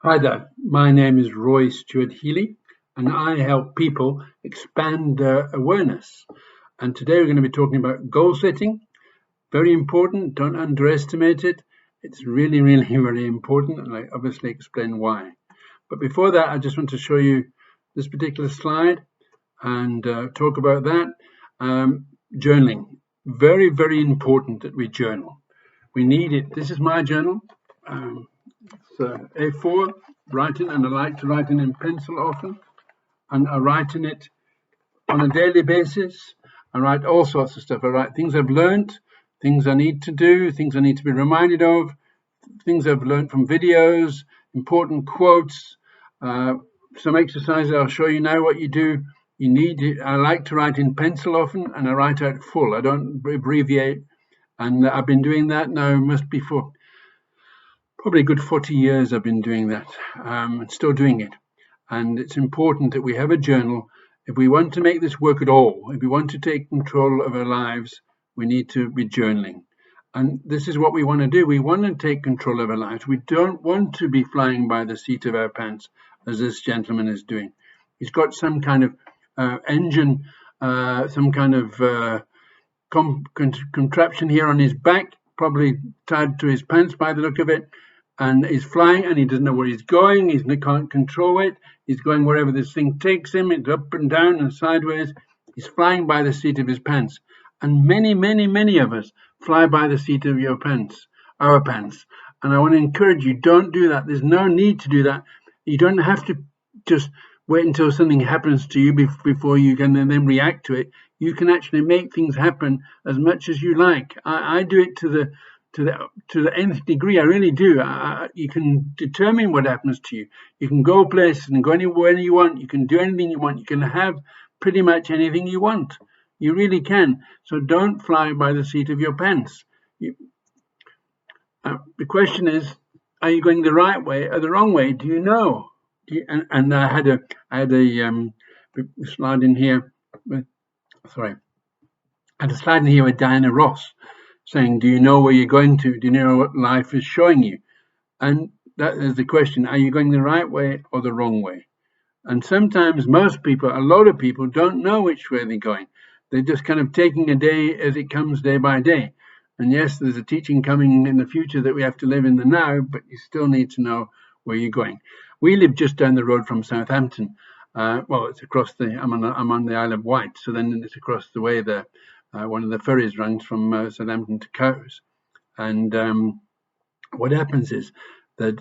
Hi there, my name is Roy Stewart Healy, and I help people expand their awareness. And today we're going to be talking about goal setting. Very important, don't underestimate it. It's really, really, very important, and I obviously explain why. But before that, I just want to show you this particular slide and talk about that. Journaling. Very, very important that we journal. We need it. This is my journal. It's A4 writing, and I like to write in pencil often, and I write in it on a daily basis. I write all sorts of stuff. I write things I've learned, things I need to do, things I need to be reminded of, things I've learned from videos, important quotes, some exercises. I'll show you now what you do. You need it. I like to write in pencil often, and I write out full. I don't abbreviate, and I've been doing that now. Must be for probably a good 40 years. I've been doing that, and still doing it. And it's important that we have a journal. If we want to make this work at all, if we want to take control of our lives, we need to be journaling. And this is what we want to do. We want to take control of our lives. We don't want to be flying by the seat of our pants, as this gentleman is doing. He's got some kind of engine, some kind of contraption here on his back, probably tied to his pants by the look of it. And he's flying, and he doesn't know where he's going. He can't control it. He's going wherever this thing takes him. It's up and down and sideways. He's flying by the seat of his pants. And many, many, many of us fly by the seat of your pants, our pants. And I want to encourage you, don't do that. There's no need to do that. You don't have to just wait until something happens to you before you can then react to it. You can actually make things happen as much as you like. I do it to the nth degree. I really do. You can determine what happens to you. You can go places and go anywhere you want. You can do anything you want. You can have pretty much anything you want. You really can. So don't fly by the seat of your pants. The question is, are you going the right way or the wrong way? Do you know? And I had a slide in here. I had a slide in here with Diana Ross saying, do you know where you're going to? Do you know what life is showing you? And that is the question. Are you going the right way or the wrong way? And sometimes most people, a lot of people, don't know which way they're going. They're just kind of taking a day as it comes, day by day. And yes, there's a teaching coming in the future that we have to live in the now, but you still need to know where you're going. We live just down the road from Southampton. Well, it's across I'm on the Isle of Wight, so then it's across the way there. One of the ferries runs from Southampton to Cowes. And what happens is that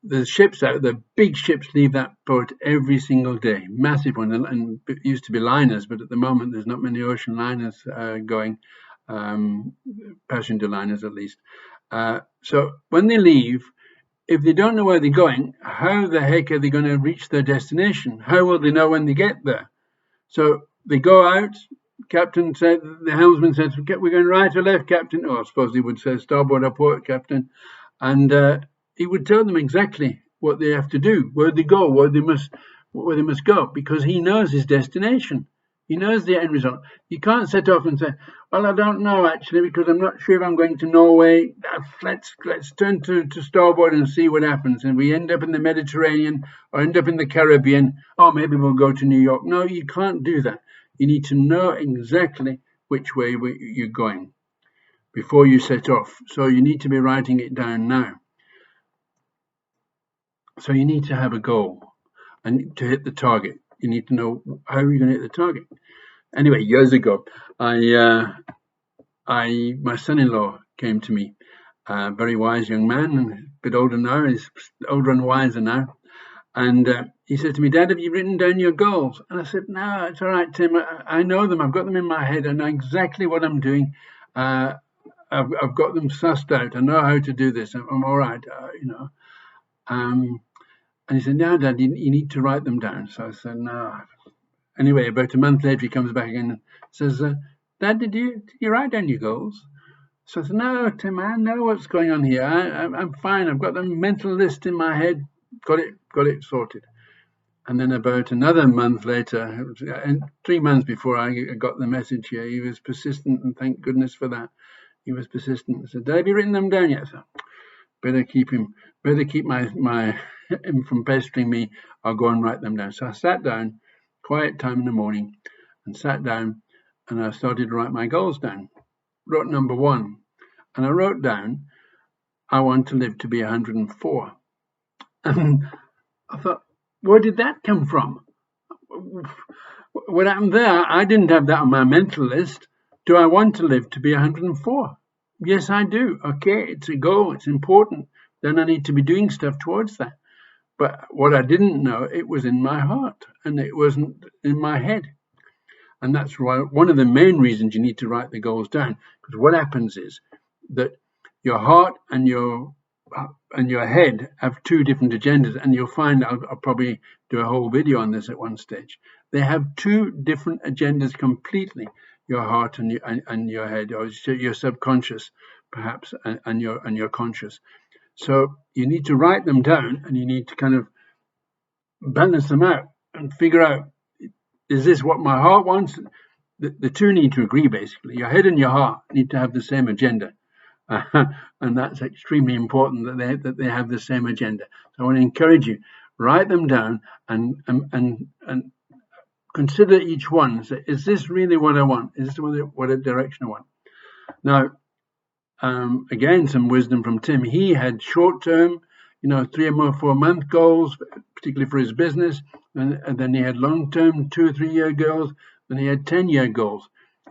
the ships out, the big ships leave that port every single day, massive one, and it used to be liners, but at the moment there's not many ocean liners going, passenger liners at least. So when they leave, if they don't know where they're going, how the heck are they going to reach their destination? How will they know when they get there? So they go out. Captain said, the helmsman says, we're going right or left, Captain. Or I suppose he would say starboard or port, Captain. And he would tell them exactly what they have to do, where they go, where they must go, because he knows his destination. He knows the end result. You can't set off and say, well, I don't know actually, because I'm not sure if I'm going to Norway. Let's turn to starboard and see what happens. And we end up in the Mediterranean or end up in the Caribbean. Oh, maybe we'll go to New York. No, you can't do that. You need to know exactly which way you're going before you set off. So you need to be writing it down now. So you need to have a goal and to hit the target. You need to know how you're going to hit the target. Anyway, years ago, my son-in-law came to me, a very wise young man, a bit older now. He's older and wiser now. And he said to me, Dad, have you written down your goals? And I said, no, it's all right, Tim. I know them. I've got them in my head. I know exactly what I'm doing. I've got them sussed out. I know how to do this. I'm all right, And he said, no, Dad, you need to write them down. So I said, no. Anyway, about a month later, he comes back again and says, Dad, did you write down your goals? So I said, no, Tim, I know what's going on here. I'm fine. I've got the mental list in my head. Got it sorted. And then about another month later, 3 months before I got the message here, he was persistent, and thank goodness for that. He was persistent. I said, Dad, have you written them down yet? So, Better keep my him from pestering me. I'll go and write them down. So I sat down, quiet time in the morning, and sat down, and I started to write my goals down. Wrote number 1, and I wrote down, I want to live to be 104. And I thought, where did that come from? What happened there? I didn't have that on my mental list. Do I want to live to be 104? Yes, I do. Okay, it's a goal. It's important. Then I need to be doing stuff towards that. But what I didn't know, it was in my heart and it wasn't in my head. And that's why one of the main reasons you need to write the goals down. Because what happens is that your heart and your head have two different agendas, and you'll find I'll probably do a whole video on this at one stage. They have two different agendas completely. Your heart and your head, or your subconscious, perhaps, and your conscious. So you need to write them down, and you need to kind of balance them out and figure out, is this what my heart wants? The two need to agree, basically. Your head and your heart need to have the same agenda. And that's extremely important that they have the same agenda. So I want to encourage you, write them down and consider each one. Say, is this really what I want? Is this what a direction I want? Now, again, some wisdom from Tim. He had short-term, 3 or 4 month goals, particularly for his business, and then he had long-term 2 or 3 year goals. Then he had 10-year goals.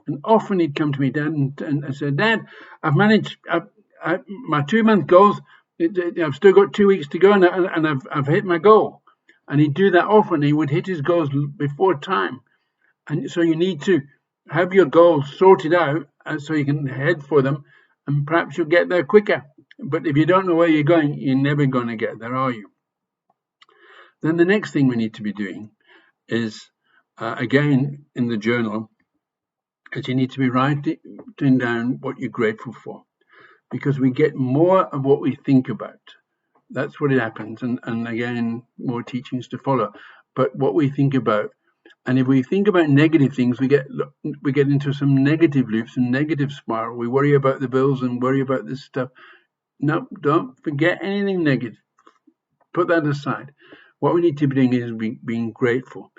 And often he'd come to me, Dad, and said, Dad, I've managed my 2-month goals. I've still got 2 weeks to go, and I've hit my goal. And he'd do that often. He would hit his goals before time. And so you need to have your goals sorted out so you can head for them, and perhaps you'll get there quicker. But if you don't know where you're going, you're never going to get there, are you? Then the next thing we need to be doing is, again, in the journal, is you need to be writing down what you're grateful for, because we get more of what we think about. That's what it happens. And again, more teachings to follow. But what we think about, and if we think about negative things, we get into some negative loops and negative spiral. We worry about the bills and worry about this stuff. No, don't forget anything negative. Put that aside. What we need to be doing is being grateful.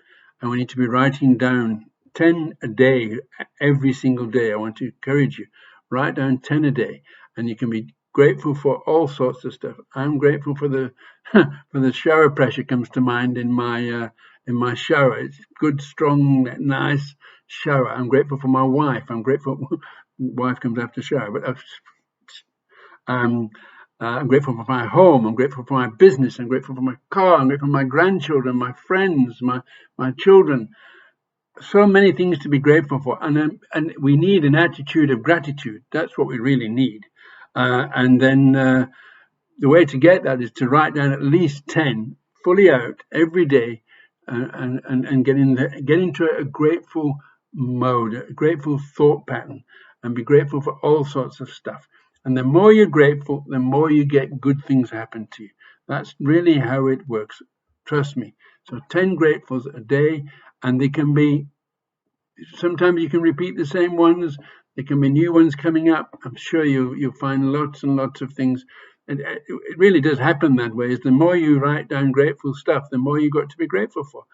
And we need to be writing down 10 a day, every single day. I want to encourage you. Write down 10 a day. And you can be grateful for all sorts of stuff. I'm grateful for the for the shower pressure comes to mind in my shower. It's good, strong, nice shower. I'm grateful for my wife. I'm grateful. Wife comes after shower, but I'm grateful for my home. I'm grateful for my business. I'm grateful for my car. I'm grateful for my grandchildren, my friends, my children. So many things to be grateful for, and we need an attitude of gratitude. That's what we really need. And then the way to get that is to write down at least 10 fully out every day, and get into a grateful mode, a grateful thought pattern, and be grateful for all sorts of stuff. And the more you're grateful, the more you get good things happen to you. That's really how it works. Trust me. So 10 gratefuls a day, and they can be, sometimes you can repeat the same ones. There can be new ones coming up. I'm sure you'll find lots and lots of things. And it really does happen that way. Is the more you write down grateful stuff, the more you got to be grateful for.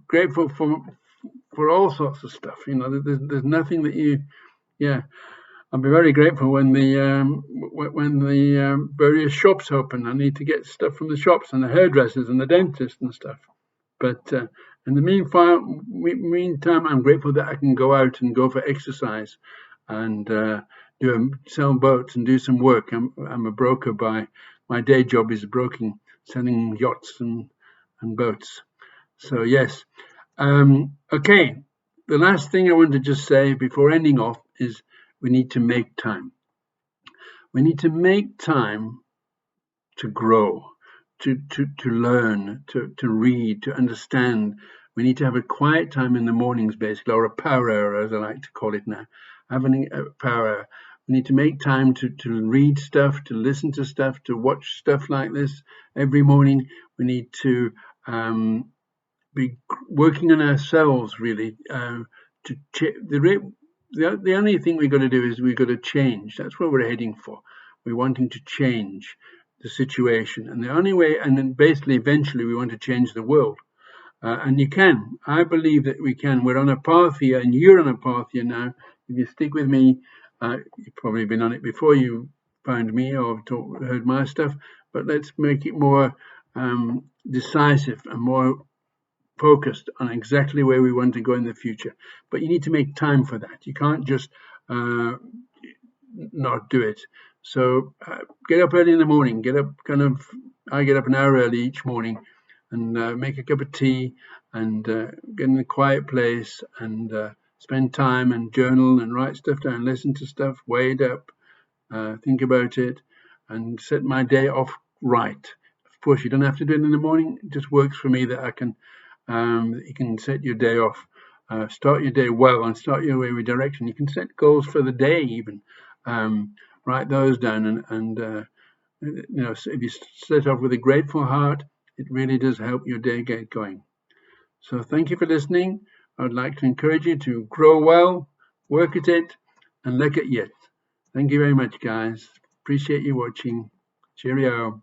Grateful for all sorts of stuff. There's nothing that you, I'll be very grateful when the various shops open. I need to get stuff from the shops and the hairdressers and the dentist and stuff. But in the meantime, I'm grateful that I can go out and go for exercise and sell boats and do some work. I'm a broker by my day job is broking, selling yachts and boats. So yes. Okay. The last thing I want to just say before ending off is we need to make time. We need to make time to grow, to learn, to read, to understand. We need to have a quiet time in the mornings, basically, or a power hour, as I like to call it now. Having a power hour. We need to make time to read stuff, to listen to stuff, to watch stuff like this every morning. We need to be working on ourselves, really. The only thing we've got to do is we've got to change. That's what we're heading for. we're wanting to change the situation. And the only way, and then basically eventually we want to change the world. And you can. I believe that we can. We're on a path here, and you're on a path here now. If you stick with me, you've probably been on it before you found me or heard my stuff, but let's make it more decisive and more focused on exactly where we want to go in the future. But you need to make time for that. You can't just not do it. So get up early in the morning. I get up an hour early each morning and make a cup of tea and get in a quiet place and spend time and journal and write stuff down, listen to stuff, weigh it up, think about it, and set my day off right. Of course, you don't have to do it in the morning. It just works for me that you can set your day off, start your day well, and start your way with direction. You can set goals for the day even. Write those down, and if you set off with a grateful heart, it really does help your day get going. So thank you for listening. I would like to encourage you to grow well, work at it, and look at it. Thank you very much, guys. Appreciate you watching. Cheerio.